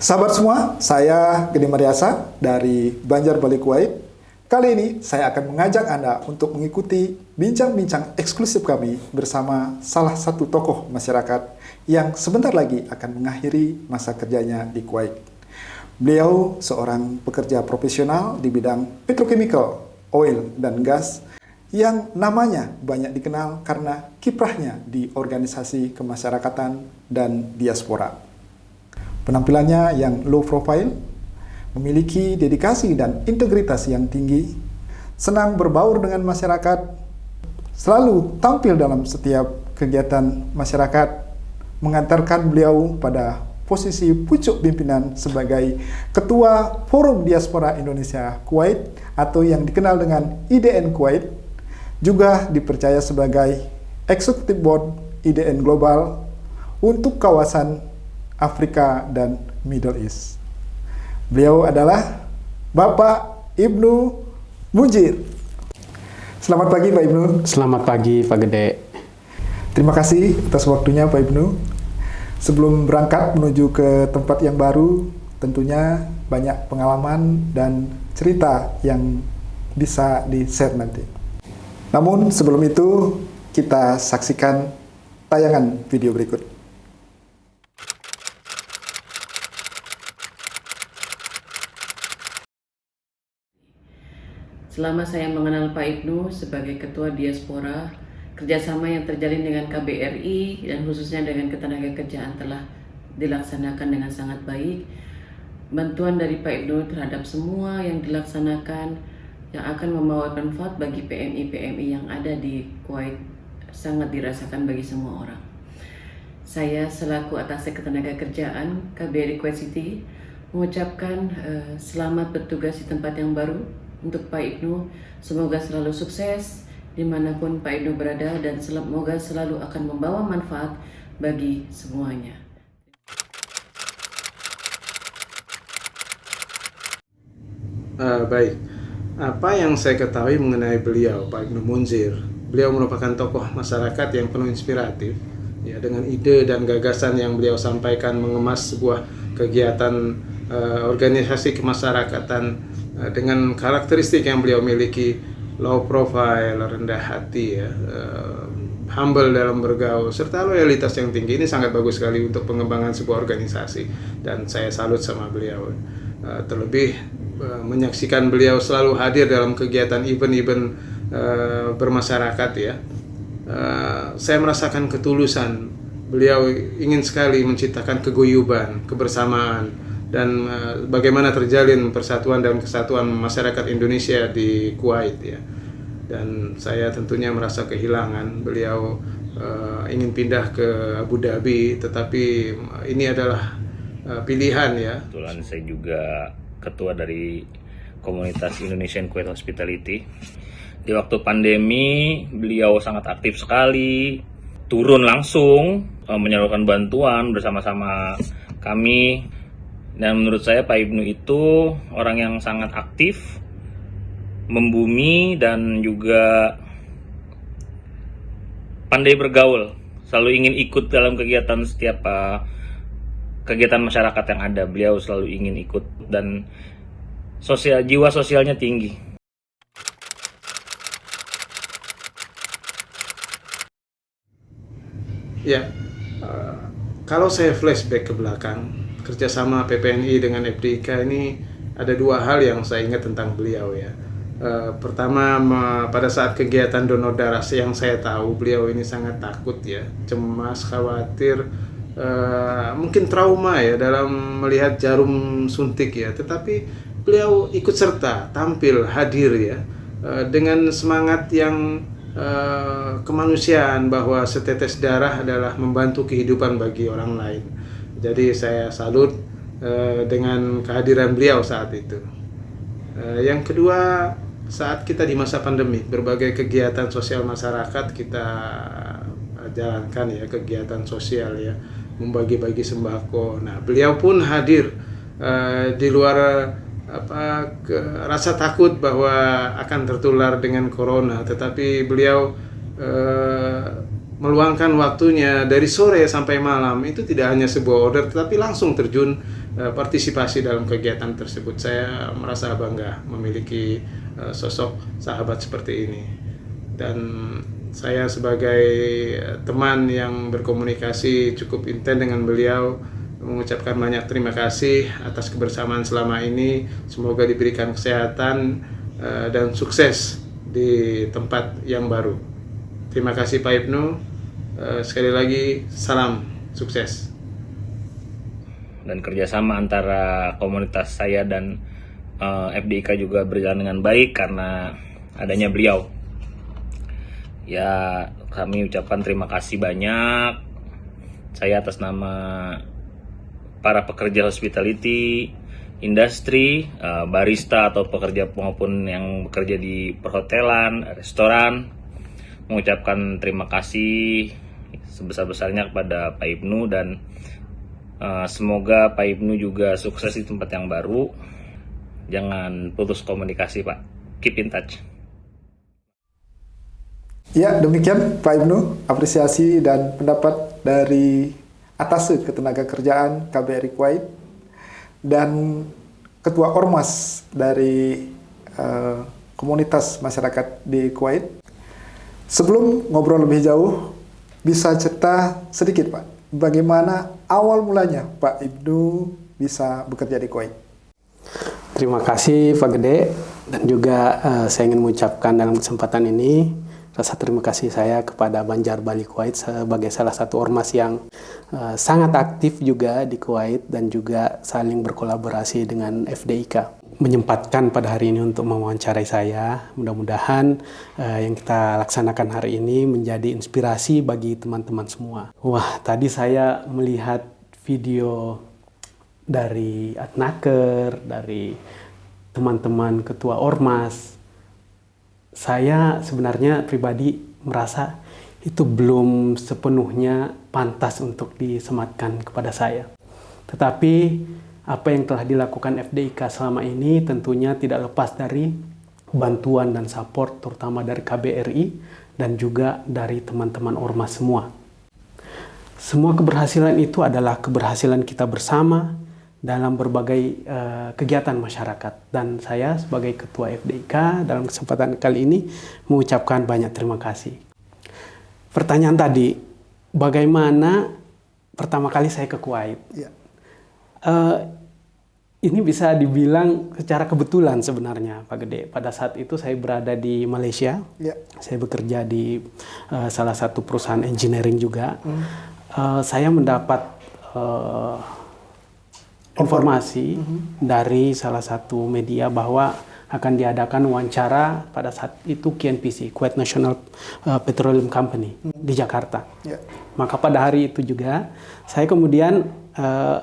Sahabat semua, saya Gede Mariasa dari Banjarbali Kuwait. Kali ini saya akan mengajak Anda untuk mengikuti bincang-bincang eksklusif kami bersama salah satu tokoh masyarakat yang sebentar lagi akan mengakhiri masa kerjanya di Kuwait. Beliau seorang pekerja profesional di bidang petrochemical, oil, dan gas yang namanya banyak dikenal karena kiprahnya di organisasi kemasyarakatan dan diaspora. Penampilannya yang low profile, memiliki dedikasi dan integritas yang tinggi, senang berbaur dengan masyarakat, selalu tampil dalam setiap kegiatan masyarakat, mengantarkan beliau pada posisi pucuk pimpinan sebagai Ketua Forum Diaspora Indonesia Kuwait atau yang dikenal dengan IDN Kuwait, juga dipercaya sebagai Executive Board IDN Global untuk kawasan Afrika dan Middle East. Beliau adalah Bapak Ibnu Munjir. Selamat pagi Pak Ibnu. Selamat pagi Pak Gede. Terima kasih atas waktunya Pak Ibnu. Sebelum berangkat menuju ke tempat yang baru, tentunya banyak pengalaman dan cerita yang bisa di-share nanti. Namun sebelum itu, kita saksikan tayangan video berikut. Selama saya mengenal Pak Ibnu sebagai Ketua Diaspora, kerjasama yang terjalin dengan KBRI dan khususnya dengan Ketenagakerjaan telah dilaksanakan dengan sangat baik. Bantuan dari Pak Ibnu terhadap semua yang dilaksanakan yang akan membawa manfaat bagi PMI-PMI yang ada di Kuwait sangat dirasakan bagi semua orang. Saya selaku Atase Ketenagakerjaan KBRI Kuwait City mengucapkan selamat bertugas di tempat yang baru untuk Pak Ibnu. Semoga selalu sukses dimanapun Pak Ibnu berada dan semoga selalu akan membawa manfaat bagi semuanya. Baik, apa yang saya ketahui mengenai beliau, Pak Ibnu Munjir, beliau merupakan tokoh masyarakat yang penuh inspiratif, ya, dengan ide dan gagasan yang beliau sampaikan mengemas sebuah kegiatan organisasi kemasyarakatan dengan karakteristik yang beliau miliki, low profile, rendah hati, ya, humble dalam bergaul, serta loyalitas yang tinggi. Ini sangat bagus sekali untuk pengembangan sebuah organisasi dan saya salut sama beliau. Terlebih menyaksikan beliau selalu hadir dalam kegiatan event-event bermasyarakat, ya. Saya merasakan ketulusan beliau, ingin sekali menciptakan keguyuban, kebersamaan, dan bagaimana terjalin persatuan dan kesatuan masyarakat Indonesia di Kuwait, ya. Dan saya tentunya merasa kehilangan beliau, ingin pindah ke Abu Dhabi, tetapi ini adalah pilihan, ya. Kebetulan saya juga ketua dari komunitas Indonesian Kuwait Hospitality. Di waktu pandemi beliau sangat aktif sekali, turun langsung menyalurkan bantuan bersama-sama kami. Dan menurut saya Pak Ibnu itu orang yang sangat aktif, membumi, dan juga pandai bergaul. Selalu ingin ikut dalam kegiatan setiap kegiatan masyarakat yang ada. Beliau selalu ingin ikut dan jiwa sosialnya tinggi. Ya, kalau saya flashback ke belakang, kerjasama PPNI dengan FDIK ini ada dua hal yang saya ingat tentang beliau, ya. Pertama, pada saat kegiatan donor darah yang saya tahu beliau ini sangat takut, ya, cemas, khawatir, mungkin trauma, ya, dalam melihat jarum suntik, ya. Tetapi beliau ikut serta, tampil, hadir, ya, dengan semangat yang kemanusiaan bahwa setetes darah adalah membantu kehidupan bagi orang lain. Jadi saya salut dengan kehadiran beliau saat itu. Yang kedua, saat kita di masa pandemi, berbagai kegiatan sosial masyarakat kita jalankan, ya, kegiatan sosial, ya, membagi-bagi sembako. Nah, beliau pun hadir di luar rasa takut bahwa akan tertular dengan corona, tetapi beliau meluangkan waktunya dari sore sampai malam, itu tidak hanya sebuah order tetapi langsung terjun partisipasi dalam kegiatan tersebut. Saya merasa bangga memiliki sosok sahabat seperti ini, dan saya sebagai teman yang berkomunikasi cukup intens dengan beliau mengucapkan banyak terima kasih atas kebersamaan selama ini. Semoga diberikan kesehatan dan sukses di tempat yang baru. Terima kasih Pak Ibnu. Sekali lagi salam sukses. Dan kerjasama antara komunitas saya dan FDIK juga berjalan dengan baik karena adanya beliau. Ya, kami ucapkan terima kasih banyak. Saya atas nama para pekerja hospitality, industri, barista atau pekerja maupun yang bekerja di perhotelan, restoran, mengucapkan terima kasih sebesar-besarnya kepada Pak Ibnu, dan semoga Pak Ibnu juga sukses di tempat yang baru. Jangan putus komunikasi, Pak. Keep in touch. Ya, demikian Pak Ibnu, apresiasi dan pendapat dari Atase Ketenagakerjaan KBRI Kuwait dan Ketua Ormas dari komunitas masyarakat di Kuwait. Sebelum ngobrol lebih jauh, bisa cerita sedikit Pak, bagaimana awal mulanya Pak Ibnu bisa bekerja di Kuwait? Terima kasih Pak Gede, dan juga saya ingin mengucapkan dalam kesempatan ini rasa terima kasih saya kepada Banjar Bali Kuwait sebagai salah satu ormas yang sangat aktif juga di Kuwait dan juga saling berkolaborasi dengan FDIK. Menyempatkan pada hari ini untuk mewawancarai saya. Mudah-mudahan yang kita laksanakan hari ini menjadi inspirasi bagi teman-teman semua. Wah, tadi saya melihat video dari Adnaker, dari teman-teman ketua ormas. Saya sebenarnya pribadi merasa itu belum sepenuhnya pantas untuk disematkan kepada saya. Tetapi apa yang telah dilakukan FDIK selama ini tentunya tidak lepas dari bantuan dan support terutama dari KBRI dan juga dari teman-teman ormas semua. Semua keberhasilan itu adalah keberhasilan kita bersama dalam berbagai kegiatan masyarakat, dan saya sebagai ketua FDIK dalam kesempatan kali ini mengucapkan banyak terima kasih. Pertanyaan tadi, bagaimana pertama kali saya ke Kuwait? Ya. Ini bisa dibilang secara kebetulan sebenarnya Pak Gede. Pada saat itu saya berada di Malaysia. Ya. Saya bekerja di salah satu perusahaan engineering juga. Saya mendapat informasi dari salah satu media bahwa akan diadakan wawancara pada saat itu KNPC, Kuwait National Petroleum Company di Jakarta. Ya. Maka pada hari itu juga saya kemudian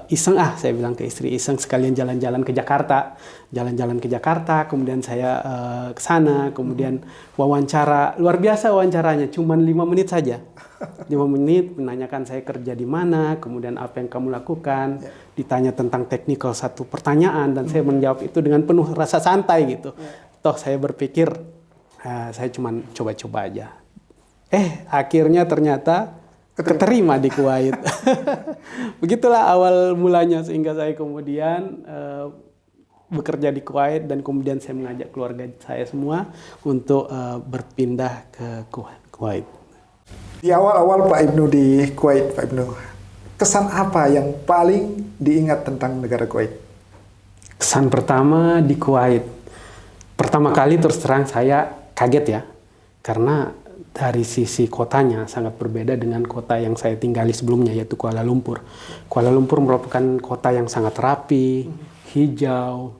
iseng, saya bilang ke istri, iseng sekalian jalan-jalan ke Jakarta. Jalan-jalan ke Jakarta, kemudian saya ke sana, kemudian wawancara. Luar biasa wawancaranya, cuma 5 menit saja. 5 menit menanyakan saya kerja di mana, kemudian apa yang kamu lakukan. Ditanya tentang teknikal satu pertanyaan, dan saya menjawab itu dengan penuh rasa santai gitu. Toh saya berpikir, saya cuma coba-coba aja. Akhirnya ternyata keterima di Kuwait. Begitulah awal mulanya, sehingga saya kemudian bekerja di Kuwait, dan kemudian saya mengajak keluarga saya semua untuk berpindah ke Kuwait. Di awal-awal Pak Ibnu di Kuwait, Pak Ibnu, kesan apa yang paling diingat tentang negara Kuwait? Kesan pertama di Kuwait, pertama kali terus terang saya kaget ya, karena dari sisi kotanya sangat berbeda dengan kota yang saya tinggali sebelumnya, yaitu Kuala Lumpur. Kuala Lumpur merupakan kota yang sangat rapi, hijau,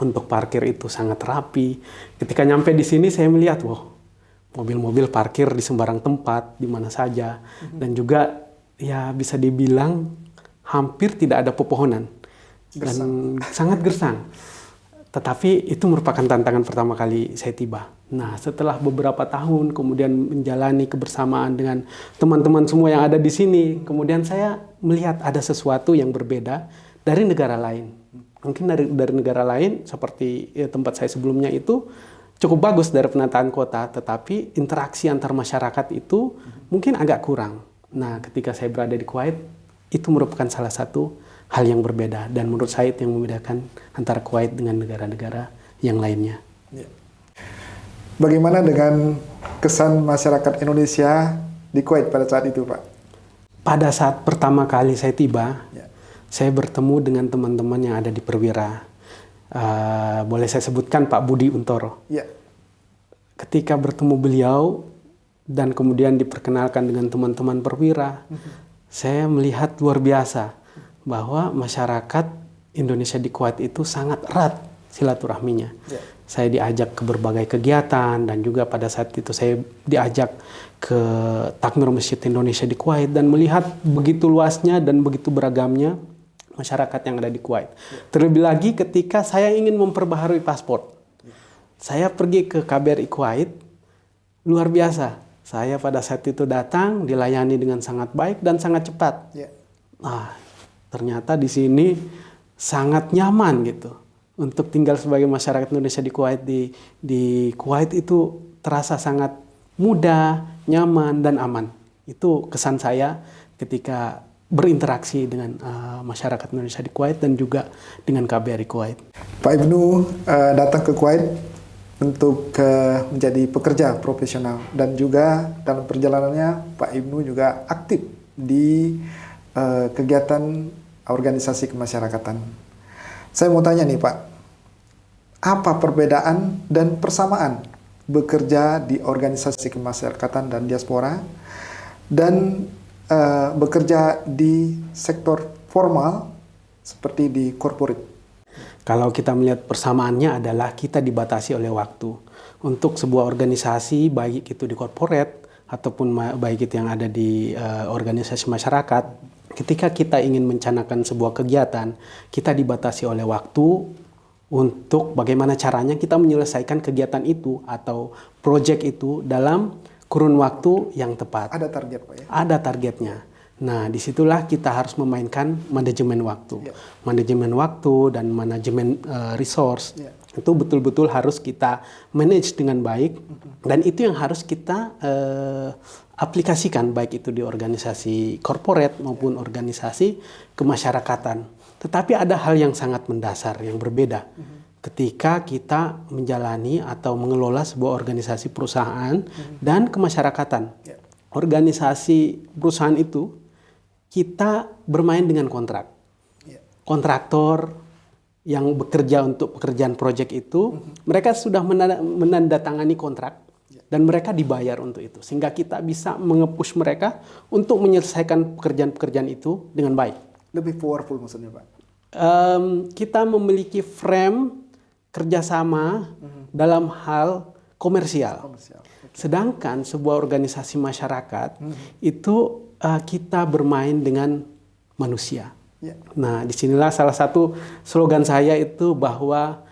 untuk parkir itu sangat rapi. Ketika nyampe di sini saya melihat, mobil-mobil parkir di sembarang tempat, di mana saja. Dan juga ya bisa dibilang hampir tidak ada pepohonan. Dan sangat gersang. Tetapi itu merupakan tantangan pertama kali saya tiba. Nah, setelah beberapa tahun kemudian menjalani kebersamaan dengan teman-teman semua yang ada di sini, kemudian saya melihat ada sesuatu yang berbeda dari negara lain. Mungkin dari negara lain seperti tempat saya sebelumnya itu, cukup bagus dari penataan kota, tetapi interaksi antar masyarakat itu mungkin agak kurang. Nah, ketika saya berada di Kuwait, itu merupakan salah satu hal yang berbeda, dan menurut saya itu yang membedakan antara Kuwait dengan negara-negara yang lainnya. Ya. Bagaimana dengan kesan masyarakat Indonesia di Kuwait pada saat itu, Pak? Pada saat pertama kali saya tiba, Ya. saya bertemu dengan teman-teman yang ada di Perwira. Boleh saya sebutkan Pak Budi Untoro. Ya. Ketika bertemu beliau dan kemudian diperkenalkan dengan teman-teman Perwira, saya melihat luar biasa bahwa masyarakat Indonesia di Kuwait itu sangat erat silaturahminya. Ya. Saya diajak ke berbagai kegiatan, dan juga pada saat itu saya diajak ke Takmir Masjid Indonesia di Kuwait dan melihat begitu luasnya dan begitu beragamnya masyarakat yang ada di Kuwait. Terlebih lagi ketika saya ingin memperbaharui paspor. Saya pergi ke KBRI Kuwait, luar biasa. Saya pada saat itu datang, dilayani dengan sangat baik dan sangat cepat. Ya. Nah, ternyata di sini sangat nyaman gitu. Untuk tinggal sebagai masyarakat Indonesia di Kuwait, di Kuwait itu terasa sangat mudah, nyaman, dan aman. Itu kesan saya ketika berinteraksi dengan masyarakat Indonesia di Kuwait dan juga dengan KBRI Kuwait. Pak Ibnu datang ke Kuwait untuk menjadi pekerja profesional, dan juga dalam perjalanannya Pak Ibnu juga aktif di kegiatan organisasi kemasyarakatan. Saya mau tanya nih Pak, apa perbedaan dan persamaan bekerja di organisasi kemasyarakatan dan diaspora dan bekerja di sektor formal seperti di corporate? Kalau kita melihat persamaannya adalah kita dibatasi oleh waktu. Untuk sebuah organisasi, baik itu di corporate ataupun baik itu yang ada di organisasi masyarakat, ketika kita ingin mencanakan sebuah kegiatan, kita dibatasi oleh waktu untuk bagaimana caranya kita menyelesaikan kegiatan itu atau proyek itu dalam kurun waktu yang tepat. Ada target Pak ya? Ada targetnya. Nah, disitulah kita harus memainkan manajemen waktu. Ya. Manajemen waktu dan manajemen resource. Ya. Itu betul-betul harus kita manage dengan baik. Dan itu yang harus kita aplikasikan, baik itu di organisasi corporate maupun organisasi kemasyarakatan. Tetapi ada hal yang sangat mendasar, yang berbeda. Ketika kita menjalani atau mengelola sebuah organisasi perusahaan dan kemasyarakatan. Ya. Organisasi perusahaan itu, kita bermain dengan kontrak. Ya. Kontraktor yang bekerja untuk pekerjaan proyek itu, mereka sudah menandatangani kontrak dan mereka dibayar untuk itu. Sehingga kita bisa nge-push mereka untuk menyelesaikan pekerjaan-pekerjaan itu dengan baik. Lebih powerful maksudnya Pak? Kita memiliki frame kerjasama dalam hal komersial. Komersial. Sedangkan sebuah organisasi masyarakat itu kita bermain dengan manusia. Ya. Nah, disinilah salah satu slogan saya itu bahwa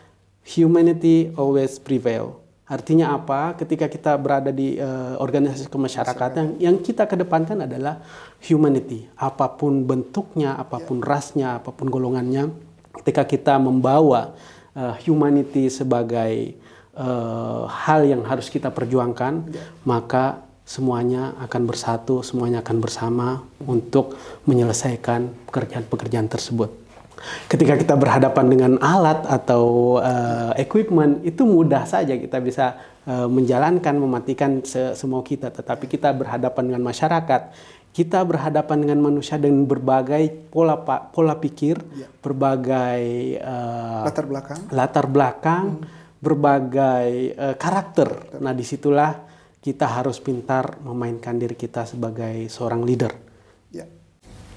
humanity always prevail. Artinya apa? Ketika kita berada di organisasi kemasyarakatan, yang kita kedepankan adalah humanity. Apapun bentuknya, apapun rasnya, apapun golongannya, ketika kita membawa humanity sebagai hal yang harus kita perjuangkan, maka semuanya akan bersatu, semuanya akan bersama untuk menyelesaikan pekerjaan-pekerjaan tersebut. Ketika kita berhadapan dengan alat atau equipment, itu mudah saja kita bisa menjalankan, mematikan semua kita. Tetapi kita berhadapan dengan masyarakat, kita berhadapan dengan manusia dengan berbagai pola pikir, berbagai latar belakang, berbagai karakter. Nah, disitulah kita harus pintar memainkan diri kita sebagai seorang leader. Ya.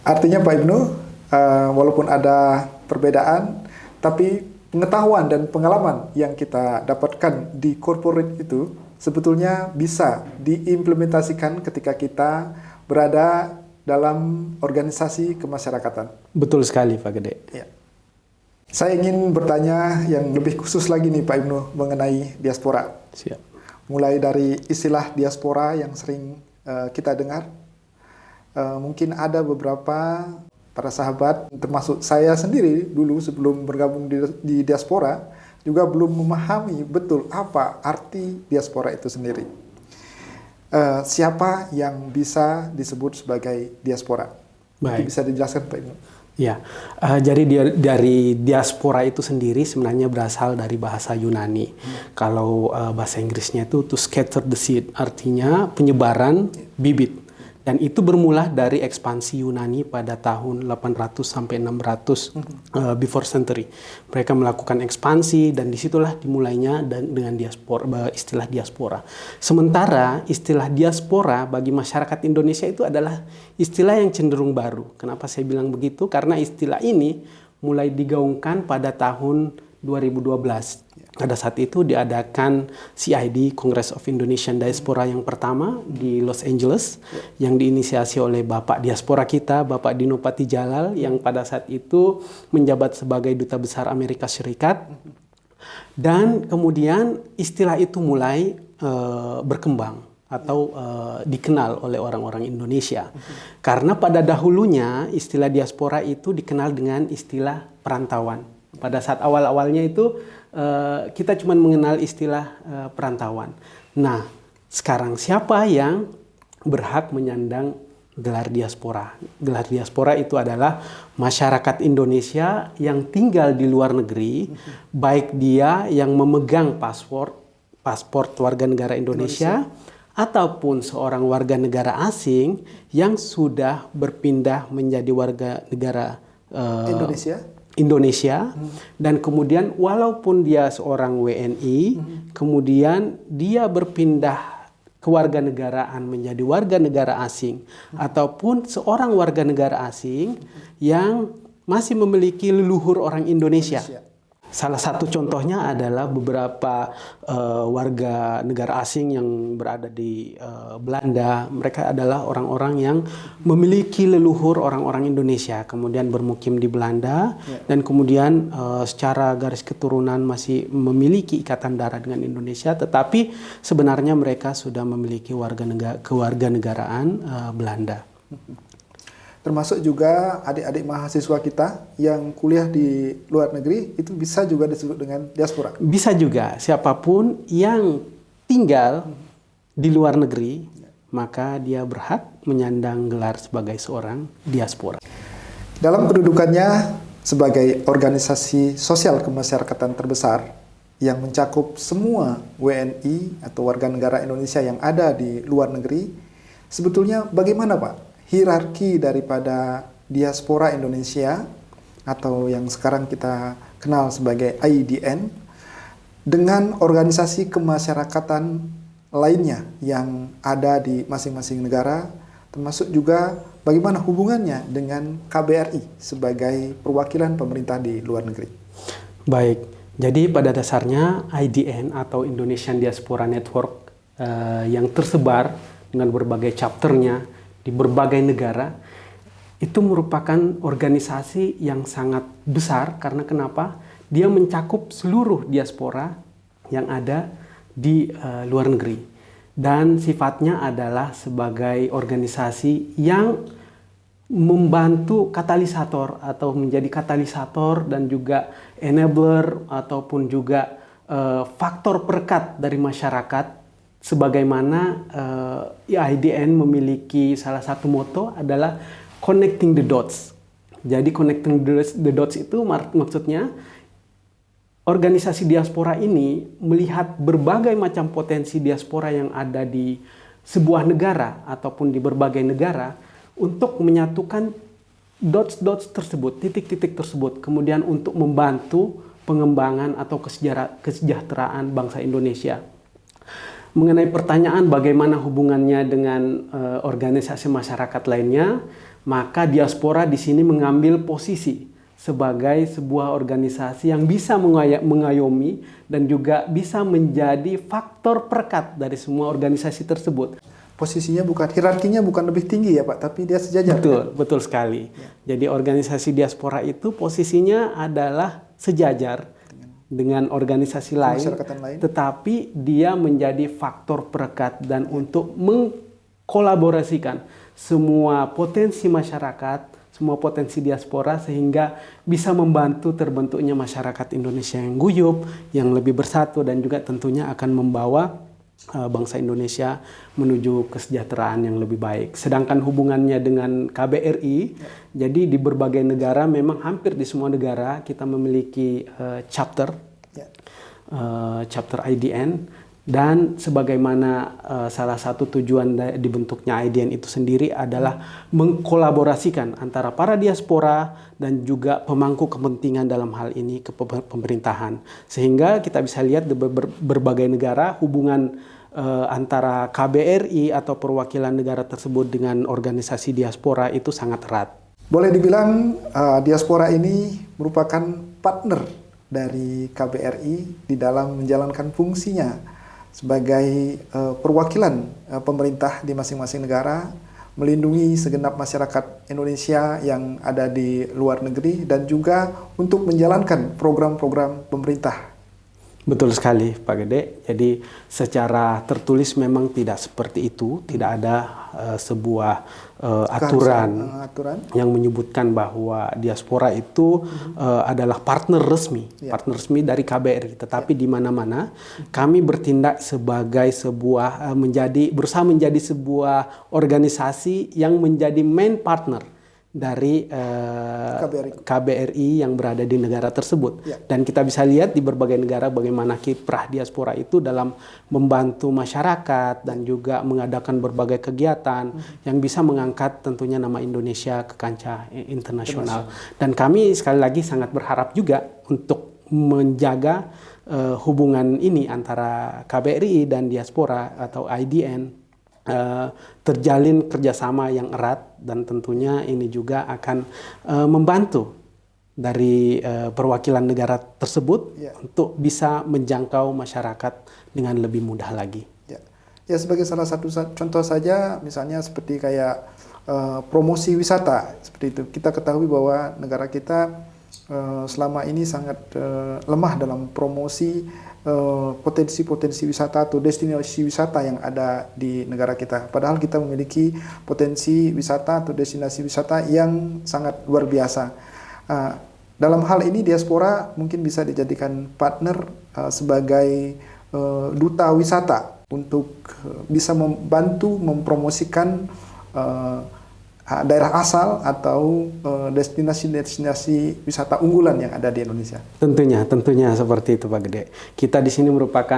Artinya Pak Ibnu, walaupun ada perbedaan, tapi pengetahuan dan pengalaman yang kita dapatkan di corporate itu sebetulnya bisa diimplementasikan ketika kita berada dalam organisasi kemasyarakatan. Betul sekali Pak Gede. Ya. Saya ingin bertanya yang lebih khusus lagi nih Pak Ibnu mengenai diaspora. Siap. Mulai dari istilah diaspora yang sering kita dengar, mungkin ada beberapa para sahabat, termasuk saya sendiri dulu sebelum bergabung di diaspora, juga belum memahami betul apa arti diaspora itu sendiri. Siapa yang bisa disebut sebagai diaspora? Mungkin Baik. bisa dijelaskan Pak Ibnu? Ya, jadi dari diaspora itu sendiri sebenarnya berasal dari bahasa Yunani. Kalau bahasa Inggrisnya itu to scatter the seed, artinya penyebaran bibit. Dan itu bermula dari ekspansi Yunani pada tahun 800 sampai 600 before century. Mereka melakukan ekspansi dan disitulah dimulainya dengan diaspora, istilah diaspora. Sementara istilah diaspora bagi masyarakat Indonesia itu adalah istilah yang cenderung baru. Kenapa saya bilang begitu? Karena istilah ini mulai digaungkan pada tahun 2012. Pada saat itu diadakan CID, Congress of Indonesian Diaspora yang pertama di Los Angeles, yang diinisiasi oleh Bapak Diaspora kita, Bapak Dino Patijalal, yang pada saat itu menjabat sebagai Duta Besar Amerika Serikat. Dan kemudian istilah itu mulai berkembang atau dikenal oleh orang-orang Indonesia. Karena pada dahulunya istilah diaspora itu dikenal dengan istilah perantauan. Pada saat awal-awalnya itu kita cuma mengenal istilah perantauan. Nah, sekarang siapa yang berhak menyandang gelar diaspora? Gelar diaspora itu adalah masyarakat Indonesia yang tinggal di luar negeri, baik dia yang memegang paspor warga negara Indonesia, ataupun seorang warga negara asing yang sudah berpindah menjadi warga negara Indonesia, dan kemudian walaupun dia seorang WNI, kemudian dia berpindah kewarganegaraan menjadi warga negara asing, ataupun seorang warga negara asing yang masih memiliki leluhur orang Indonesia. Salah satu contohnya adalah beberapa warga negara asing yang berada di Belanda. Mereka adalah orang-orang yang memiliki leluhur orang-orang Indonesia, kemudian bermukim di Belanda, dan kemudian secara garis keturunan masih memiliki ikatan darah dengan Indonesia, tetapi sebenarnya mereka sudah memiliki kewarganegaraan Belanda. Termasuk juga adik-adik mahasiswa kita yang kuliah di luar negeri itu bisa juga disebut dengan diaspora. Bisa juga, siapapun yang tinggal di luar negeri, maka dia berhak menyandang gelar sebagai seorang diaspora. Dalam kedudukannya sebagai organisasi sosial kemasyarakatan terbesar yang mencakup semua WNI atau warga negara Indonesia yang ada di luar negeri, sebetulnya bagaimana Pak hierarki daripada diaspora Indonesia atau yang sekarang kita kenal sebagai IDN dengan organisasi kemasyarakatan lainnya yang ada di masing-masing negara, termasuk juga bagaimana hubungannya dengan KBRI sebagai perwakilan pemerintah di luar negeri? Baik, jadi pada dasarnya IDN atau Indonesian Diaspora Network yang tersebar dengan berbagai chapternya di berbagai negara, itu merupakan organisasi yang sangat besar. Karena kenapa? Dia mencakup seluruh diaspora yang ada di luar negeri, dan sifatnya adalah sebagai organisasi yang membantu katalisator atau menjadi katalisator dan juga enabler ataupun juga faktor perekat dari masyarakat. Sebagaimana IDN memiliki salah satu moto adalah connecting the dots. Jadi connecting the dots itu maksudnya organisasi diaspora ini melihat berbagai macam potensi diaspora yang ada di sebuah negara ataupun di berbagai negara untuk menyatukan dots-dots tersebut, titik-titik tersebut, kemudian untuk membantu pengembangan atau kesejahteraan bangsa Indonesia. Mengenai pertanyaan bagaimana hubungannya dengan organisasi masyarakat lainnya, maka diaspora di sini mengambil posisi sebagai sebuah organisasi yang bisa mengayomi dan juga bisa menjadi faktor perekat dari semua organisasi tersebut. Posisinya hierarkinya bukan lebih tinggi ya Pak, tapi dia sejajar. Betul, betul sekali. Jadi organisasi diaspora itu posisinya adalah sejajar dengan organisasi lain, tetapi dia menjadi faktor perekat dan untuk mengkolaborasikan semua potensi masyarakat, semua potensi diaspora sehingga bisa membantu terbentuknya masyarakat Indonesia yang guyup, yang lebih bersatu dan juga tentunya akan membawa bangsa Indonesia menuju kesejahteraan yang lebih baik. Sedangkan hubungannya dengan KBRI, jadi di berbagai negara, memang hampir di semua negara kita memiliki chapter IDN. Dan sebagaimana salah satu tujuan dibentuknya IDN itu sendiri adalah mengkolaborasikan antara para diaspora dan juga pemangku kepentingan dalam hal ini ke pemerintahan. Sehingga kita bisa lihat di berbagai negara hubungan antara KBRI atau perwakilan negara tersebut dengan organisasi diaspora itu sangat erat. Boleh dibilang diaspora ini merupakan partner dari KBRI di dalam menjalankan fungsinya sebagai perwakilan pemerintah di masing-masing negara, melindungi segenap masyarakat Indonesia yang ada di luar negeri dan juga untuk menjalankan program-program pemerintah. Betul sekali Pak Gede, jadi secara tertulis memang tidak seperti itu, tidak ada sebuah aturan yang menyebutkan bahwa diaspora itu adalah partner resmi dari KBRI, tetapi di mana-mana kami bertindak sebagai sebuah berusaha menjadi sebuah organisasi yang menjadi main partner dari KBRI yang berada di negara tersebut. Dan kita bisa lihat di berbagai negara bagaimana kiprah diaspora itu dalam membantu masyarakat dan juga mengadakan berbagai kegiatan yang bisa mengangkat tentunya nama Indonesia ke kancah internasional. Dan kami sekali lagi sangat berharap juga untuk menjaga hubungan ini antara KBRI dan diaspora atau IDN terjalin kerjasama yang erat, dan tentunya ini juga akan membantu dari perwakilan negara tersebut untuk bisa menjangkau masyarakat dengan lebih mudah lagi. Ya, sebagai salah satu contoh saja, misalnya seperti kayak promosi wisata seperti itu. Kita ketahui bahwa negara kita selama ini sangat lemah dalam promosi potensi-potensi wisata atau destinasi wisata yang ada di negara kita. Padahal kita memiliki potensi wisata atau destinasi wisata yang sangat luar biasa. Dalam hal ini diaspora mungkin bisa dijadikan partner sebagai duta wisata untuk bisa membantu mempromosikan daerah asal atau destinasi-destinasi wisata unggulan yang ada di Indonesia. Tentunya seperti itu Pak Gede. Kita di sini merupakan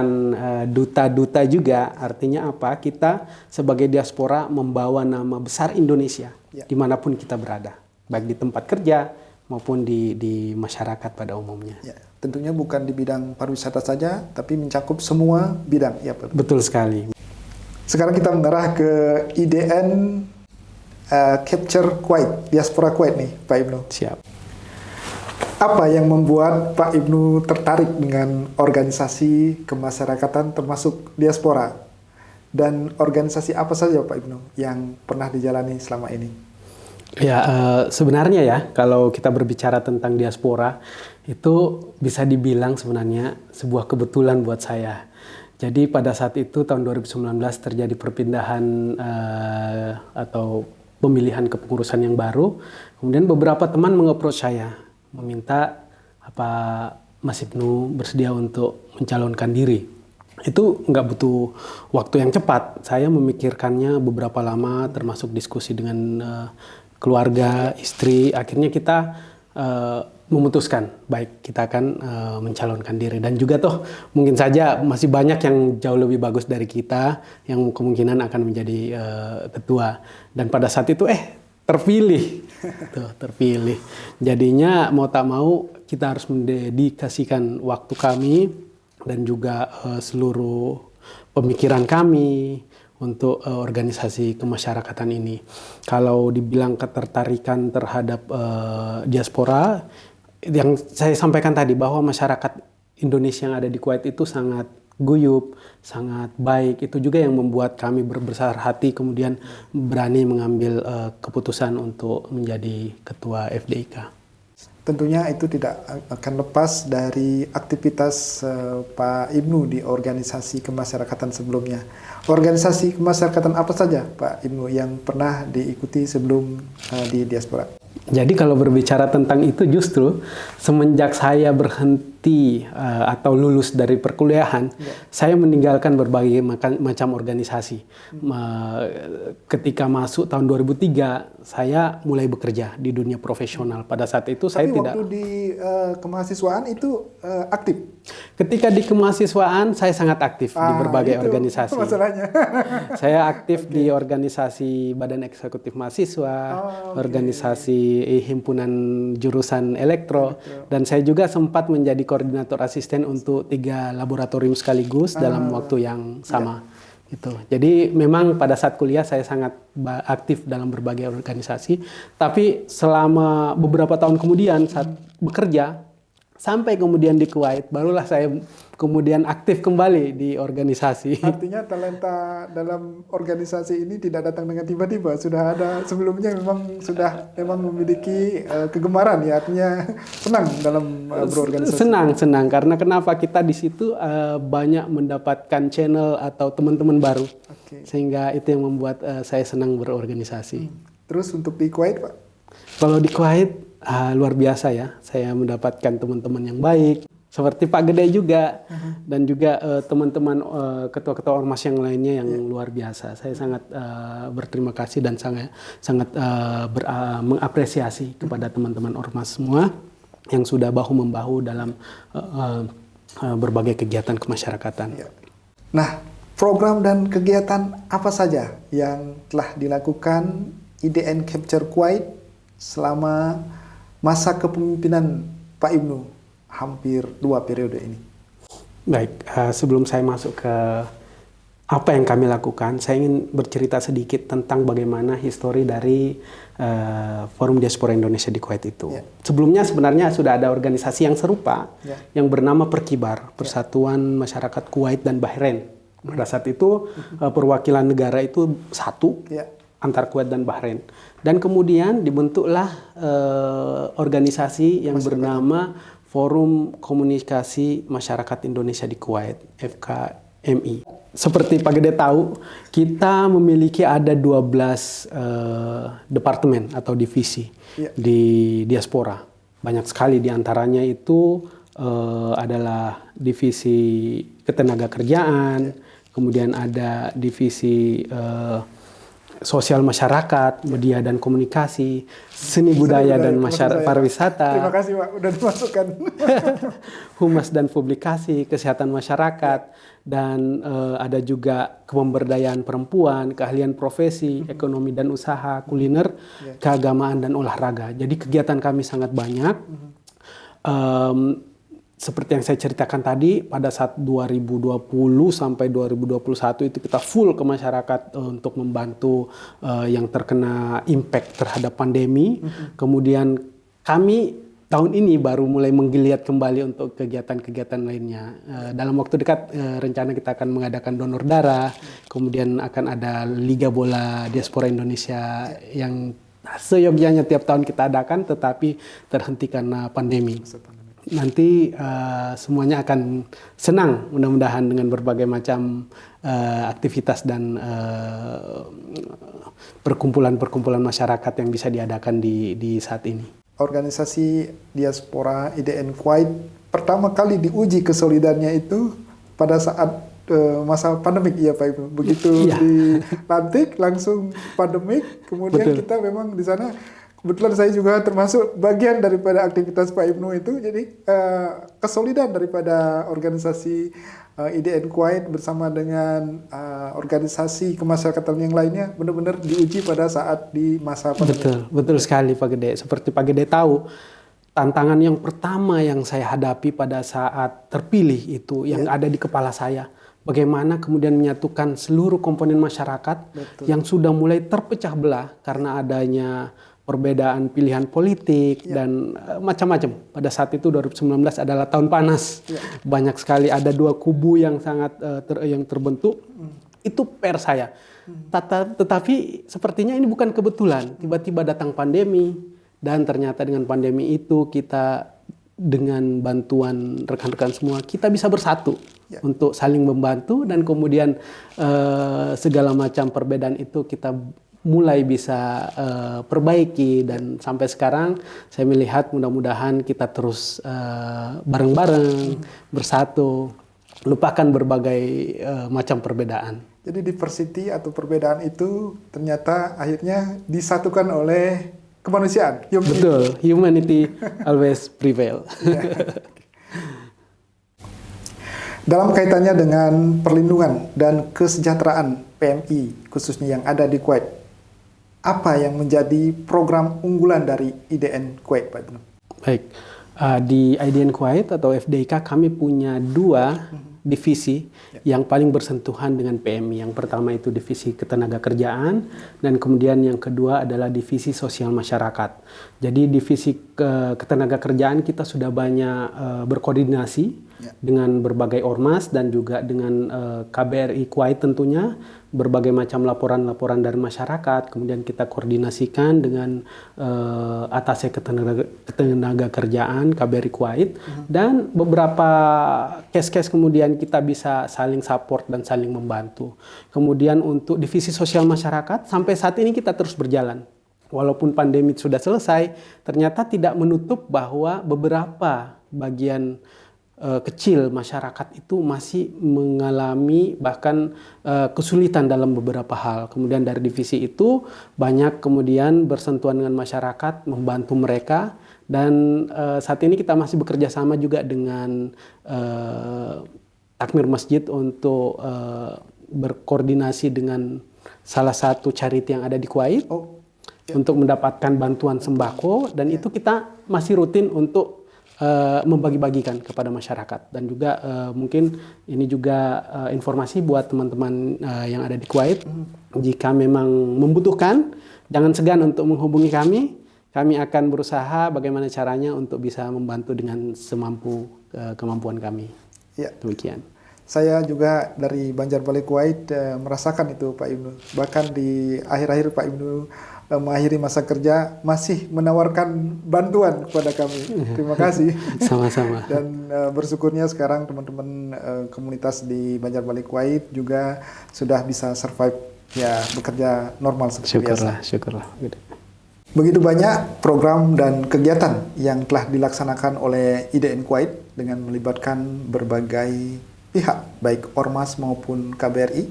duta-duta juga. Artinya apa? Kita sebagai diaspora membawa nama besar Indonesia dimanapun kita berada, baik di tempat kerja maupun di masyarakat pada umumnya. Ya, tentunya bukan di bidang pariwisata saja, tapi mencakup semua bidang. Ya, betul sekali. Sekarang kita mengarah ke IDN Capture Kuwait, diaspora Kuwait nih, Pak Ibnu. Siap. Apa yang membuat Pak Ibnu tertarik dengan organisasi kemasyarakatan termasuk diaspora? Dan organisasi apa saja Pak Ibnu yang pernah dijalani selama ini? Ya, sebenarnya ya, kalau kita berbicara tentang diaspora, itu bisa dibilang sebenarnya sebuah kebetulan buat saya. Jadi pada saat itu tahun 2019 terjadi perpindahan atau pemilihan kepengurusan yang baru. Kemudian beberapa teman meng-approach saya, meminta apa Mas Ibnu bersedia untuk mencalonkan diri. Itu nggak butuh waktu yang cepat. Saya memikirkannya beberapa lama, termasuk diskusi dengan keluarga, istri. Akhirnya kita memutuskan, baik kita akan mencalonkan diri. Dan juga toh mungkin saja masih banyak yang jauh lebih bagus dari kita yang kemungkinan akan menjadi ketua. Dan pada saat itu terpilih. Terpilih. Jadinya mau tak mau kita harus mendedikasikan waktu kami dan juga seluruh pemikiran kami untuk organisasi kemasyarakatan ini. Kalau dibilang ketertarikan terhadap diaspora, yang saya sampaikan tadi bahwa masyarakat Indonesia yang ada di Kuwait itu sangat guyup, sangat baik. Itu juga yang membuat kami berbesar hati kemudian berani mengambil keputusan untuk menjadi ketua FDIK. Tentunya itu tidak akan lepas dari aktivitas Pak Ibnu di organisasi kemasyarakatan sebelumnya. Organisasi kemasyarakatan apa saja Pak Ibnu yang pernah diikuti sebelum di diaspora? Jadi kalau berbicara tentang itu justru semenjak saya berhenti atau lulus dari perkuliahan, saya meninggalkan berbagai macam organisasi. Ketika masuk tahun 2003, saya mulai bekerja di dunia profesional. Pada saat itu saya tidak. Waktu di kemahasiswaan itu aktif. Ketika di kemahasiswaan saya sangat aktif di berbagai organisasi. Masalahnya. Saya aktif di organisasi Badan Eksekutif Mahasiswa, organisasi himpunan jurusan elektro, dan saya juga sempat menjadi koordinator asisten untuk 3 laboratorium sekaligus dalam waktu yang sama. Gitu. Jadi memang pada saat kuliah saya sangat aktif dalam berbagai organisasi, tapi selama beberapa tahun kemudian saat bekerja sampai kemudian di Kuwait, barulah saya kemudian aktif kembali di organisasi. Artinya talenta dalam organisasi ini tidak datang dengan tiba-tiba, sudah ada sebelumnya, memang memiliki kegemaran ya, artinya senang dalam berorganisasi. Senang karena kenapa kita di situ banyak mendapatkan channel atau teman-teman baru, sehingga itu yang membuat saya senang berorganisasi. Terus untuk di Kuwait, Pak? Kalau di Kuwait luar biasa ya, saya mendapatkan teman-teman yang baik seperti Pak Gede juga, dan juga teman-teman ketua-ketua ormas yang lainnya yang luar biasa. Saya sangat berterima kasih dan sangat mengapresiasi kepada teman-teman ormas semua yang sudah bahu-membahu dalam berbagai kegiatan kemasyarakatan. Nah, program dan kegiatan apa saja yang telah dilakukan IDN Capture Kuwait selama masa kepemimpinan Pak Ibnu hampir 2 periode ini? Baik, sebelum saya masuk ke apa yang kami lakukan, saya ingin bercerita sedikit tentang bagaimana histori dari Forum Diaspora Indonesia di Kuwait itu. Sebelumnya sebenarnya sudah ada organisasi yang serupa yang bernama Perkibar, Persatuan Masyarakat Kuwait dan Bahrain. Pada saat itu perwakilan negara itu satu, antar Kuwait dan Bahrain. Dan kemudian dibentuklah organisasi yang bernama Forum Komunikasi Masyarakat Indonesia di Kuwait, FKMI. Seperti Pak Gede tahu, kita memiliki ada 12 departemen atau divisi di diaspora. Banyak sekali diantaranya itu adalah divisi ketenagakerjaan, kemudian ada divisi sosial masyarakat, media dan komunikasi, seni budaya dan pariwisata. Terima kasih Pak, udah dimasukkan. Humas dan publikasi, kesehatan masyarakat, dan ada juga kepemberdayaan perempuan, keahlian profesi, ekonomi dan usaha, kuliner, keagamaan dan olahraga. Jadi kegiatan kami sangat banyak. Seperti yang saya ceritakan tadi, pada saat 2020 sampai 2021 itu kita full ke masyarakat untuk membantu yang terkena impact terhadap pandemi. Kemudian kami tahun ini baru mulai menggeliat kembali untuk kegiatan-kegiatan lainnya. Dalam waktu dekat rencana kita akan mengadakan donor darah, kemudian akan ada Liga Bola Diaspora Indonesia yang seyogyanya tiap tahun kita adakan, tetapi terhenti karena pandemi. Nanti semuanya akan senang mudah-mudahan dengan berbagai macam aktivitas dan perkumpulan-perkumpulan masyarakat yang bisa diadakan di saat ini. Organisasi Diaspora IDN Kuwait pertama kali diuji kesolidannya itu pada saat masa pandemik ya Pak Ibnu. Begitu dilantik langsung pandemik, kemudian kita memang di sana. Kebetulan saya juga termasuk bagian daripada aktivitas Pak Ibnu itu, jadi kesolidan daripada organisasi IDN Kuwait bersama dengan organisasi kemasyarakatan yang lainnya benar-benar diuji pada saat di masa pandemi. Betul sekali Pak Gede. Seperti Pak Gede tahu, tantangan yang pertama yang saya hadapi pada saat terpilih itu yang ada di kepala saya, bagaimana kemudian menyatukan seluruh komponen masyarakat yang sudah mulai terpecah belah karena adanya perbedaan pilihan politik dan macam-macam. Pada saat itu 2019 adalah tahun panas. Banyak sekali ada 2 kubu yang sangat yang terbentuk. Itu PR saya. Tetapi sepertinya ini bukan kebetulan. Tiba-tiba datang pandemi dan ternyata dengan pandemi itu kita dengan bantuan rekan-rekan semua kita bisa bersatu untuk saling membantu dan kemudian segala macam perbedaan itu kita mulai bisa perbaiki, dan sampai sekarang saya melihat mudah-mudahan kita terus bareng-bareng bersatu, lupakan berbagai macam perbedaan. Jadi diversity atau perbedaan itu ternyata akhirnya disatukan oleh kemanusiaan. Betul, humanity always prevail. Dalam kaitannya dengan perlindungan dan kesejahteraan PMI khususnya yang ada di Kuwait, apa yang menjadi program unggulan dari IDN Kuwait, Pak Ibnu? Baik, di IDN Kuwait atau FDIK kami punya 2 divisi yang paling bersentuhan dengan PMI. Yang pertama itu divisi ketenagakerjaan, dan kemudian yang kedua adalah divisi sosial masyarakat. Jadi divisi ketenagakerjaan kita sudah banyak berkoordinasi dengan berbagai ormas dan juga dengan KBRI Kuwait tentunya, berbagai macam laporan-laporan dari masyarakat, kemudian kita koordinasikan dengan atasnya ketenagakerjaan KBRI Kuwait, dan beberapa case-case kemudian kita bisa saling support dan saling membantu. Kemudian untuk divisi sosial masyarakat sampai saat ini kita terus berjalan. Walaupun pandemi sudah selesai, ternyata tidak menutup bahwa beberapa bagian kecil masyarakat itu masih mengalami bahkan kesulitan dalam beberapa hal. Kemudian dari divisi itu banyak kemudian bersentuhan dengan masyarakat, membantu mereka, dan saat ini kita masih bekerja sama juga dengan Takmir Masjid untuk berkoordinasi dengan salah satu charity yang ada di Kuwait untuk mendapatkan bantuan sembako, dan itu kita masih rutin untuk membagi-bagikan kepada masyarakat. Dan juga mungkin ini juga informasi buat teman-teman yang ada di Kuwait, jika memang membutuhkan jangan segan untuk menghubungi kami. Kami akan berusaha bagaimana caranya untuk bisa membantu dengan semampu kemampuan kami. Ya. Demikian. Saya juga dari Banjarbalik Kuwait merasakan itu, Pak Ibnu. Bahkan di akhir-akhir Pak Ibnu mengakhiri masa kerja masih menawarkan bantuan kepada kami. Terima kasih. Sama-sama. Dan bersyukurnya sekarang teman-teman komunitas di Banjarbalik Kuwait juga sudah bisa survive, ya bekerja normal seperti biasa. Syukurlah. Begitu banyak program dan kegiatan yang telah dilaksanakan oleh IDN Kuwait dengan melibatkan berbagai pihak, baik ormas maupun KBRI.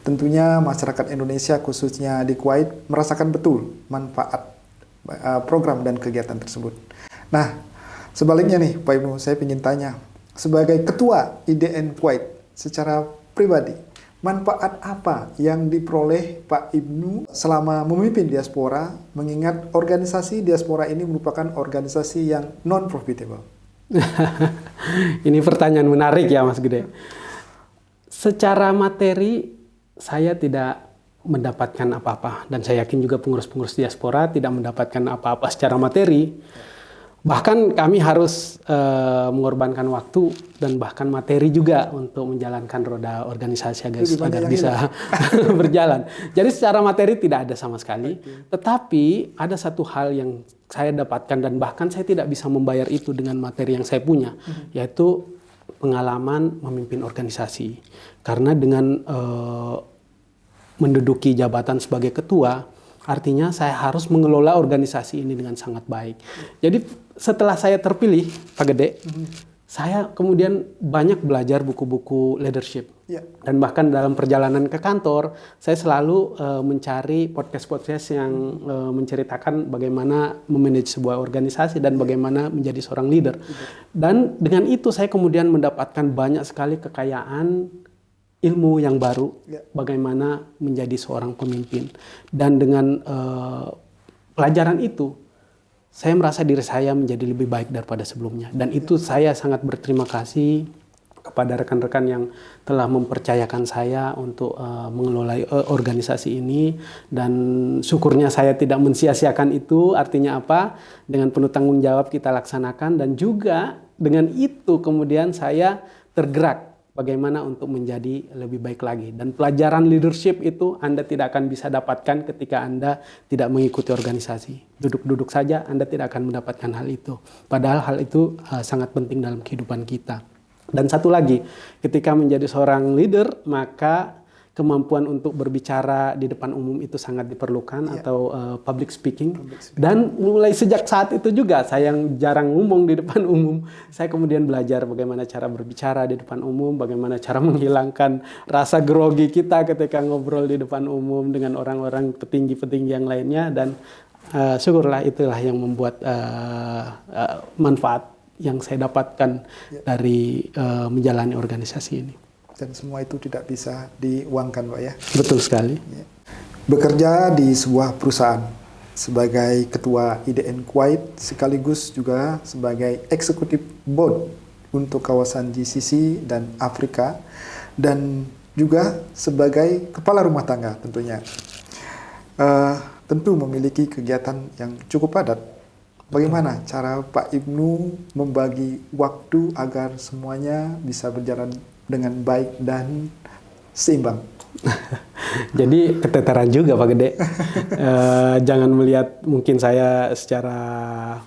Tentunya masyarakat Indonesia khususnya di Kuwait merasakan betul manfaat program dan kegiatan tersebut. Nah, sebaliknya nih Pak Ibnu, saya ingin tanya, sebagai Ketua IDN Kuwait secara pribadi, manfaat apa yang diperoleh Pak Ibnu selama memimpin diaspora, mengingat organisasi diaspora ini merupakan organisasi yang non-profitable? Ini pertanyaan menarik ya Mas Gede. Secara materi saya tidak mendapatkan apa-apa, dan saya yakin juga pengurus-pengurus diaspora tidak mendapatkan apa-apa secara materi. Bahkan kami harus mengorbankan waktu dan bahkan materi juga untuk menjalankan roda organisasi agar bisa berjalan. Jadi secara materi tidak ada sama sekali. Tetapi ada satu hal yang saya dapatkan, dan bahkan saya tidak bisa membayar itu dengan materi yang saya punya, yaitu pengalaman memimpin organisasi. Karena dengan menduduki jabatan sebagai ketua, artinya saya harus mengelola organisasi ini dengan sangat baik. Jadi setelah saya terpilih, Pak Gede, saya kemudian banyak belajar buku-buku leadership. Dan bahkan dalam perjalanan ke kantor, saya selalu mencari podcast-podcast yang menceritakan bagaimana memanage sebuah organisasi dan bagaimana menjadi seorang leader. Dan dengan itu saya kemudian mendapatkan banyak sekali kekayaan ilmu yang baru, bagaimana menjadi seorang pemimpin. Dan dengan pelajaran itu, saya merasa diri saya menjadi lebih baik daripada sebelumnya. Dan itu saya sangat berterima kasih kepada rekan-rekan yang telah mempercayakan saya untuk mengelola organisasi ini. Dan syukurnya saya tidak mensia-siakan itu. Artinya apa? Dengan penuh tanggung jawab kita laksanakan, dan juga dengan itu kemudian saya tergerak bagaimana untuk menjadi lebih baik lagi. Dan pelajaran leadership itu Anda tidak akan bisa dapatkan ketika Anda tidak mengikuti organisasi. Duduk-duduk saja Anda tidak akan mendapatkan hal itu. Padahal hal itu sangat penting dalam kehidupan kita. Dan satu lagi, ketika menjadi seorang leader, maka kemampuan untuk berbicara di depan umum itu sangat diperlukan atau public speaking. Dan mulai sejak saat itu juga saya yang jarang ngomong di depan umum, saya kemudian belajar bagaimana cara berbicara di depan umum, bagaimana cara menghilangkan rasa grogi kita ketika ngobrol di depan umum dengan orang-orang petinggi-petinggi yang lainnya, dan syukurlah itulah yang membuat manfaat yang saya dapatkan dari menjalani organisasi ini. Dan semua itu tidak bisa diuangkan, Pak ya. Betul sekali. Bekerja di sebuah perusahaan sebagai ketua IDN Kuwait sekaligus juga sebagai eksekutif board untuk kawasan GCC dan Afrika, dan juga sebagai kepala rumah tangga tentunya. Tentu memiliki kegiatan yang cukup padat. Bagaimana cara Pak Ibnu membagi waktu agar semuanya bisa berjalan dengan baik dan seimbang? Jadi keteteran juga Pak Gede. Jangan melihat mungkin saya secara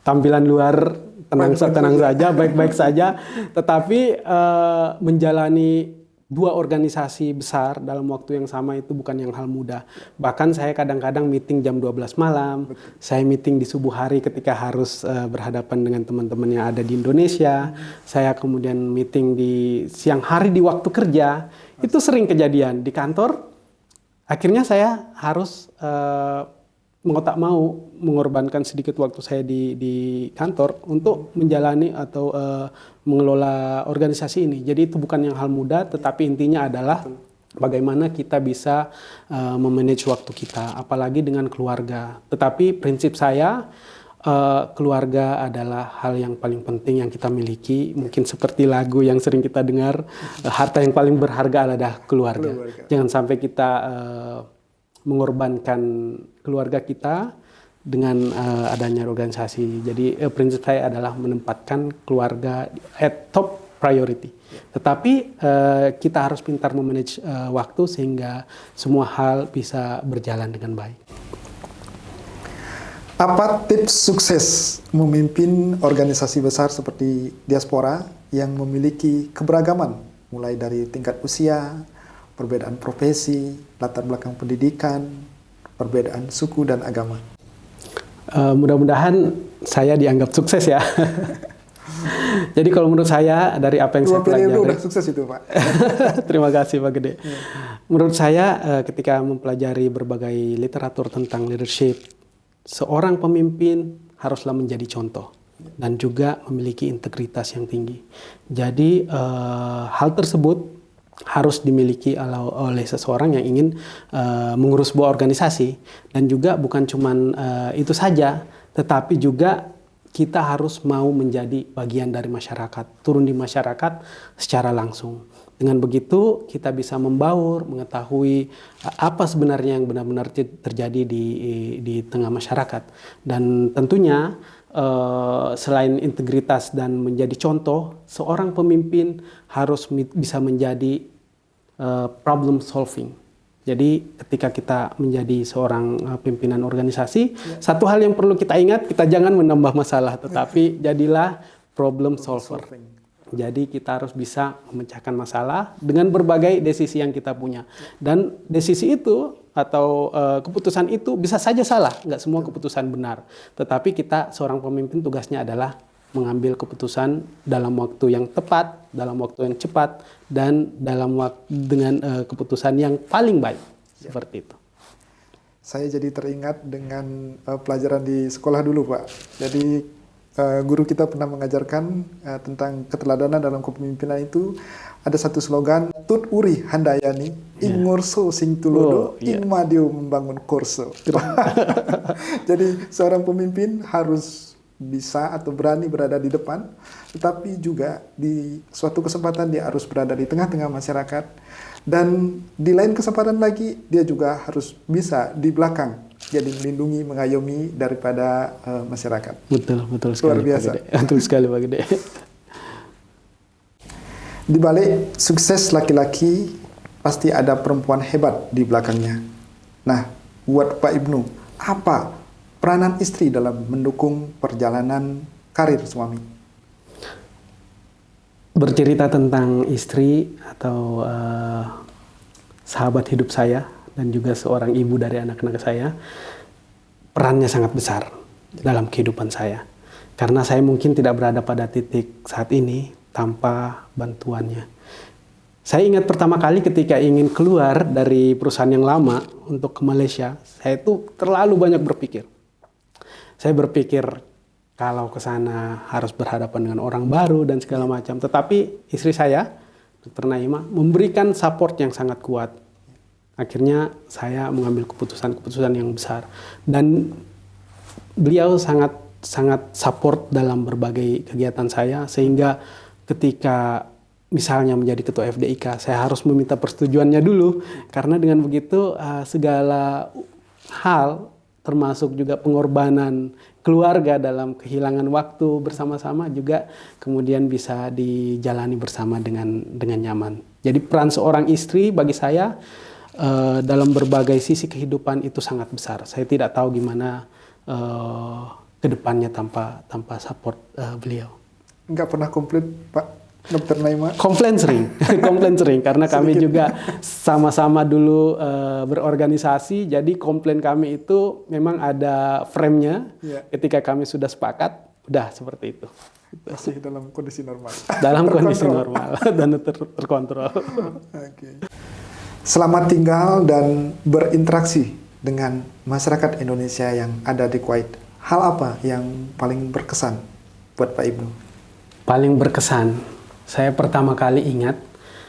tampilan luar tenang saja, baik-baik saja, tetapi menjalani dua organisasi besar dalam waktu yang sama itu bukan yang hal mudah. Bahkan saya kadang-kadang meeting jam 12 malam, saya meeting di subuh hari ketika harus berhadapan dengan teman-teman yang ada di Indonesia, saya kemudian meeting di siang hari di waktu kerja. Itu sering kejadian di kantor. Akhirnya saya harus mau tak mau mengorbankan sedikit waktu saya di kantor untuk menjalani atau mengelola organisasi ini. Jadi itu bukan yang hal mudah, tetapi intinya adalah bagaimana kita bisa memanage waktu kita, apalagi dengan keluarga. Tetapi prinsip saya, keluarga adalah hal yang paling penting yang kita miliki. Mungkin seperti lagu yang sering kita dengar, harta yang paling berharga adalah keluarga. Jangan sampai kita mengorbankan keluarga kita dengan adanya organisasi. Jadi prinsip saya adalah menempatkan keluarga at top priority. Tetapi kita harus pintar memanage waktu sehingga semua hal bisa berjalan dengan baik. Apa tips sukses memimpin organisasi besar seperti Diaspora yang memiliki keberagaman mulai dari tingkat usia, perbedaan profesi, latar belakang pendidikan, perbedaan suku dan agama? Mudah-mudahan saya dianggap sukses ya. Jadi kalau menurut saya dari apa yang saya pelajari, udah sukses itu Pak. Terima kasih Pak Gede. Menurut saya ketika mempelajari berbagai literatur tentang leadership, seorang pemimpin haruslah menjadi contoh dan juga memiliki integritas yang tinggi. Jadi hal tersebut harus dimiliki oleh seseorang yang ingin mengurus sebuah organisasi, dan juga bukan cuman itu saja, tetapi juga kita harus mau menjadi bagian dari masyarakat, turun di masyarakat secara langsung. Dengan begitu kita bisa membaur, mengetahui apa sebenarnya yang benar-benar terjadi di tengah masyarakat. Dan tentunya selain integritas dan menjadi contoh, seorang pemimpin harus bisa menjadi problem solving. Jadi ketika kita menjadi seorang pimpinan organisasi, satu hal yang perlu kita ingat, kita jangan menambah masalah, tetapi jadilah problem solver. Jadi kita harus bisa memecahkan masalah dengan berbagai desisi yang kita punya. Dan desisi itu atau keputusan itu bisa saja salah, nggak semua keputusan benar. Tetapi kita seorang pemimpin tugasnya adalah mengambil keputusan dalam waktu yang tepat, dalam waktu yang cepat, dan dengan keputusan yang paling baik. Seperti itu. Saya jadi teringat dengan pelajaran di sekolah dulu Pak. Jadi guru kita pernah mengajarkan tentang keteladanan dalam kepemimpinan itu. Ada satu slogan, Tut Uri Handayani, Ing Ngurso Sing Tulodo, Ing Madio Membangun Korso. Jadi seorang pemimpin harus bisa atau berani berada di depan, tetapi juga di suatu kesempatan dia harus berada di tengah-tengah masyarakat, dan di lain kesempatan lagi dia juga harus bisa di belakang, jadi melindungi, mengayomi daripada masyarakat. Betul sekali. Luar biasa. Pak Gede. Betul sekali Pak Gede. Di balik sukses laki-laki pasti ada perempuan hebat di belakangnya. Nah, buat Pak Ibnu, apa peranan istri dalam mendukung perjalanan karir suami? Bercerita tentang istri atau sahabat hidup saya dan juga seorang ibu dari anak-anak saya. Perannya sangat besar dalam kehidupan saya. Karena saya mungkin tidak berada pada titik saat ini tanpa bantuannya. Saya ingat pertama kali ketika ingin keluar dari perusahaan yang lama untuk ke Malaysia, saya itu terlalu banyak berpikir. Saya berpikir kalau ke sana harus berhadapan dengan orang baru dan segala macam. Tetapi istri saya, Dr. Naima, memberikan support yang sangat kuat. Akhirnya saya mengambil keputusan yang besar. Dan beliau sangat support dalam berbagai kegiatan saya, sehingga ketika misalnya menjadi ketua FDIK, saya harus meminta persetujuannya dulu, karena dengan begitu segala hal termasuk juga pengorbanan keluarga dalam kehilangan waktu bersama-sama juga kemudian bisa dijalani bersama dengan nyaman. Jadi peran seorang istri bagi saya dalam berbagai sisi kehidupan itu sangat besar. Saya tidak tahu gimana ke depannya tanpa support beliau. Nggak pernah komplit, Pak Dr. Naima? Komplain sering, komplain sering karena kami juga sama-sama dulu berorganisasi. Jadi komplain kami itu memang ada frame-nya. Ketika kami sudah sepakat, udah seperti itu. Masih dalam kondisi normal. Dalam kondisi normal dan terkontrol. Okay. Selamat tinggal dan berinteraksi dengan masyarakat Indonesia yang ada di Kuwait. Hal apa yang paling berkesan buat Pak Ibnu? Paling berkesan, saya pertama kali ingat,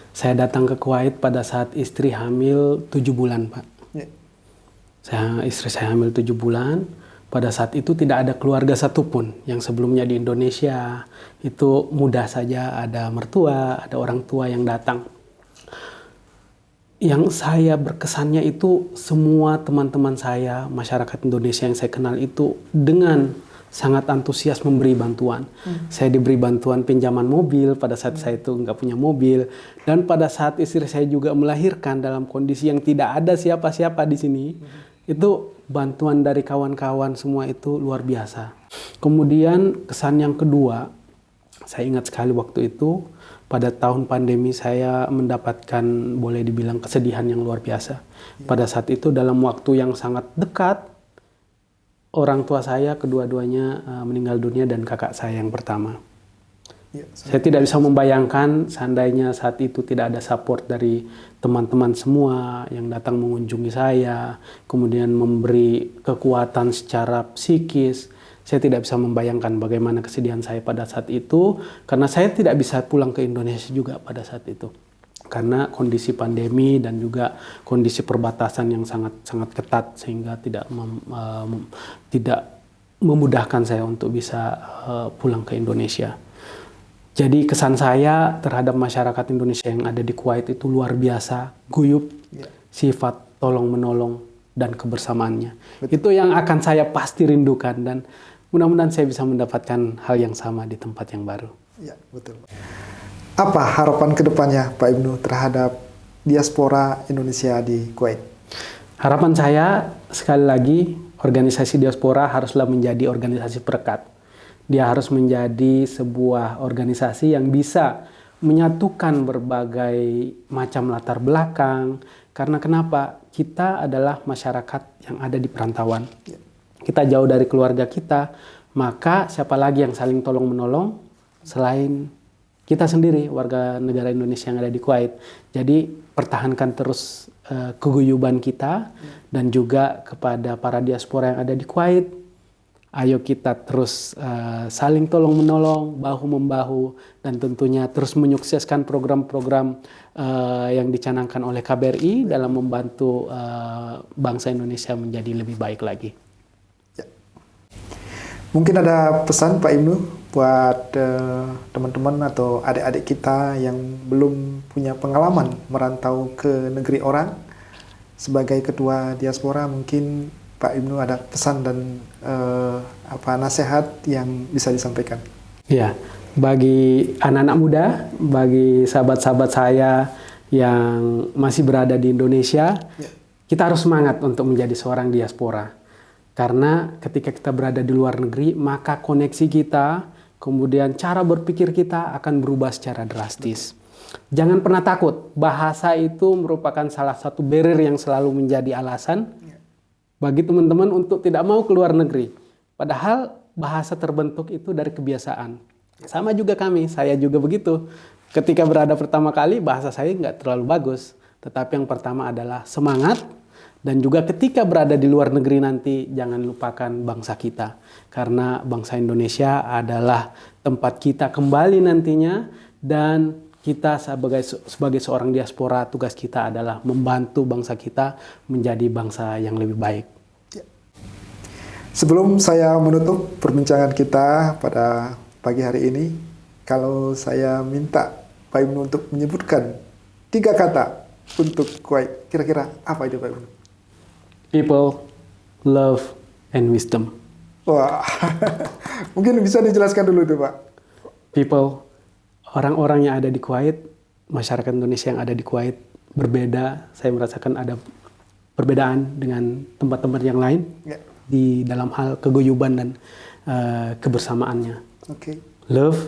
saya datang ke Kuwait pada saat istri hamil 7 bulan, Pak. Istri saya hamil 7 bulan, pada saat itu tidak ada keluarga satupun yang sebelumnya di Indonesia. Itu mudah saja ada mertua, ada orang tua yang datang. Yang saya berkesannya itu semua teman-teman saya, masyarakat Indonesia yang saya kenal itu dengan sangat antusias memberi bantuan. Saya diberi bantuan pinjaman mobil pada saat saya itu nggak punya mobil. Dan pada saat istri saya juga melahirkan dalam kondisi yang tidak ada siapa-siapa di sini. Itu bantuan dari kawan-kawan semua itu luar biasa. Kemudian kesan yang kedua, saya ingat sekali waktu itu, pada tahun pandemi saya mendapatkan boleh dibilang kesedihan yang luar biasa. Pada saat itu dalam waktu yang sangat dekat, orang tua saya kedua-duanya meninggal dunia dan kakak saya yang pertama. Saya tidak bisa membayangkan seandainya saat itu tidak ada support dari teman-teman semua yang datang mengunjungi saya, kemudian memberi kekuatan secara psikis. Saya tidak bisa membayangkan bagaimana kesedihan saya pada saat itu, karena saya tidak bisa pulang ke Indonesia juga pada saat itu. Karena kondisi pandemi dan juga kondisi perbatasan yang sangat ketat, sehingga tidak memudahkan saya untuk bisa pulang ke Indonesia. Jadi kesan saya terhadap masyarakat Indonesia yang ada di Kuwait itu luar biasa, guyup, sifat tolong-menolong, dan kebersamaannya. Itu yang akan saya pasti rindukan, dan mudah-mudahan saya bisa mendapatkan hal yang sama di tempat yang baru. Ya, betul. Apa harapan kedepannya Pak Ibnu terhadap diaspora Indonesia di Kuwait? Harapan saya, sekali lagi, organisasi diaspora haruslah menjadi organisasi perekat. Dia harus menjadi sebuah organisasi yang bisa menyatukan berbagai macam latar belakang. Karena kenapa? Kita adalah masyarakat yang ada di perantauan. Kita jauh dari keluarga kita, maka siapa lagi yang saling tolong-menolong selain kita sendiri, warga negara Indonesia yang ada di Kuwait. Jadi pertahankan terus keguyuban kita, dan juga kepada para diaspora yang ada di Kuwait, ayo kita terus saling tolong-menolong, bahu-membahu, dan tentunya terus menyukseskan program-program yang dicanangkan oleh KBRI dalam membantu bangsa Indonesia menjadi lebih baik lagi. Mungkin ada pesan Pak Ibnu buat teman-teman atau adik-adik kita yang belum punya pengalaman merantau ke negeri orang. Sebagai ketua diaspora, mungkin Pak Ibnu ada pesan dan nasihat yang bisa disampaikan. Ya, bagi anak-anak muda, bagi sahabat-sahabat saya yang masih berada di Indonesia, kita harus semangat untuk menjadi seorang diaspora. Karena ketika kita berada di luar negeri, maka koneksi kita, kemudian cara berpikir kita akan berubah secara drastis. Jangan pernah takut. Bahasa itu merupakan salah satu barrier yang selalu menjadi alasan bagi teman-teman untuk tidak mau keluar negeri. Padahal bahasa terbentuk itu dari kebiasaan. Sama juga kami, saya juga begitu. Ketika berada pertama kali, bahasa saya nggak terlalu bagus. Tetapi yang pertama adalah semangat. Dan juga ketika berada di luar negeri nanti, jangan lupakan bangsa kita. Karena bangsa Indonesia adalah tempat kita kembali nantinya. Dan kita sebagai seorang diaspora, tugas kita adalah membantu bangsa kita menjadi bangsa yang lebih baik. Sebelum saya menutup perbincangan kita pada pagi hari ini, kalau saya minta Pak Ibnu untuk menyebutkan 3 kata untuk Kuwait, kira-kira apa itu Pak Ibnu? People, love, and wisdom. Wah, mungkin bisa dijelaskan dulu tuh Pak. People, orang-orang yang ada di Kuwait, masyarakat Indonesia yang ada di Kuwait berbeda. Saya merasakan ada perbedaan dengan tempat-tempat yang lain di dalam hal keguyuban dan kebersamaannya. Love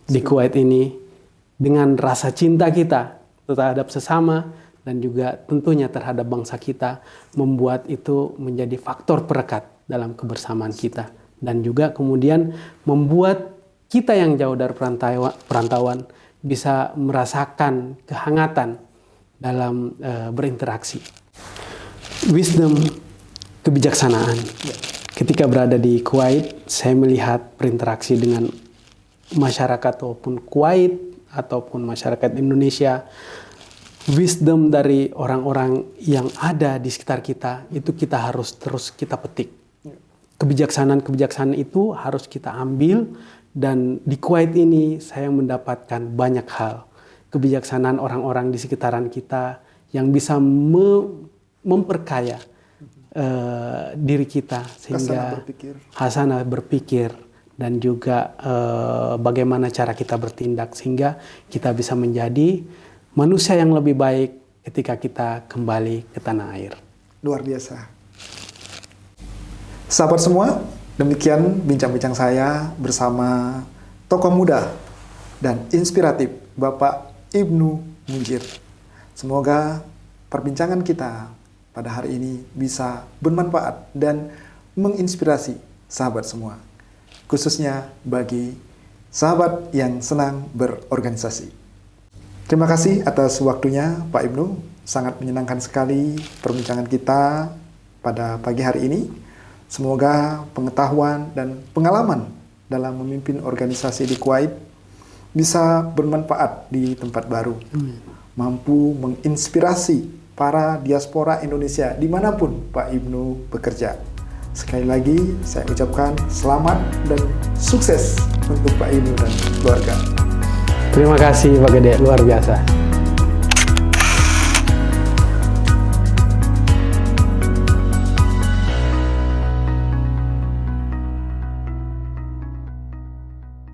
di Kuwait ini dengan rasa cinta kita terhadap sesama dan juga tentunya terhadap bangsa kita membuat itu menjadi faktor perekat dalam kebersamaan kita dan juga kemudian membuat kita yang jauh dari perantauan bisa merasakan kehangatan dalam berinteraksi. Wisdom, kebijaksanaan. Ketika berada di Kuwait, saya melihat berinteraksi dengan masyarakat ataupun Kuwait ataupun masyarakat Indonesia. Wisdom dari orang-orang yang ada di sekitar kita itu kita harus terus kita petik. Kebijaksanaan itu harus kita ambil dan di Kuwait ini saya mendapatkan banyak hal. Kebijaksanaan orang-orang di sekitaran kita yang bisa memperkaya diri kita sehingga hasanah berpikir dan juga bagaimana cara kita bertindak sehingga kita bisa menjadi manusia yang lebih baik ketika kita kembali ke tanah air. Luar biasa. Sahabat semua, demikian bincang-bincang saya bersama tokoh muda dan inspiratif Bapak Ibnu Munjir. Semoga perbincangan kita pada hari ini bisa bermanfaat dan menginspirasi sahabat semua. Khususnya bagi sahabat yang senang berorganisasi. Terima kasih atas waktunya Pak Ibnu. Sangat menyenangkan sekali perbincangan kita pada pagi hari ini. Semoga pengetahuan dan pengalaman dalam memimpin organisasi di Kuwait bisa bermanfaat di tempat baru. Mampu menginspirasi para diaspora Indonesia dimanapun Pak Ibnu bekerja. Sekali lagi saya ucapkan selamat dan sukses untuk Pak Ibnu dan keluarga. Terima kasih Pak Gede, luar biasa.